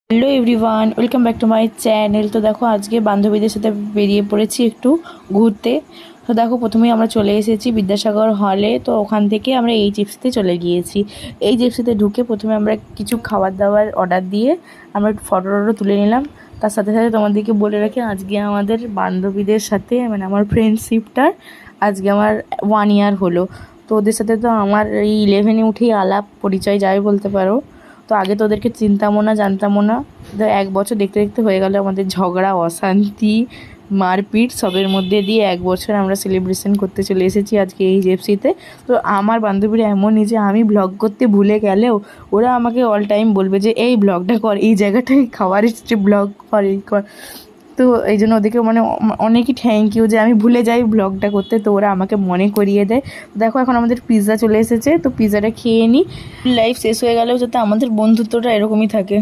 Hello everyone, welcome back to my channel. তো দেখো আজকে বান্ধবীদের সাথে বেরিয়ে পড়েছি একটু ঘুরতে। তো দেখো প্রথমেই আমরা চলে এসেছি বিদ্যাসাগর হলে। তো ওখান থেকে আমরা এই জিপসিতে চলে গিয়েছি। এই জিপসিতে ঢুকে প্রথমে আমরা কিছু খাবার দাবার অর্ডার দিয়ে আমরা একটু ফটো টটো তুলে নিলাম। তার সাথে সাথে তোমাদেরকে বলে রাখি, আজকে আমাদের বান্ধবীদের সাথে মানে আমার ফ্রেন্ডশিপটার আজকে আমার 1 ইয়ার হলো। তো ওদের সাথে তো আমার এই 11-এ উঠেই আলাপ পরিচয় যাই বলতে পারো। তো আগে তো ওদেরকে চিনতামও না, জানতামও না। তো 1 বছর দেখতে দেখতে হয়ে গেল আমাদের ঝগড়া, অশান্তি, মারপিট সবের মধ্যে দিয়ে 1 বছর আমরা সেলিব্রেশন করতে চলে এসেছি আজকে এই জেপসিতে। তো আমার বান্ধবীরা এমনই যে আমি ব্লগ করতে ভুলে গেলেও ওরা আমাকে অল টাইম বলবে যে এই ব্লগটা কর, এই জায়গাটায় খাবার এসেছে ব্লগ কর, এই কর। তো এই জন্য ওদেরকে মানে অনেকই থ্যাংক ইউ যে আমি ভুলে যাই ব্লগটা করতে, তো ওরা আমাকে মনে করিয়ে দেয়। দেখো এখন আমাদের পিৎজা চলে এসেছে, তো পিৎজাটা খেয়ে নিই। লাইফ শেষ হয়ে গেলেও যাতে আমাদের বন্ধুত্বটা এরকমই থাকে।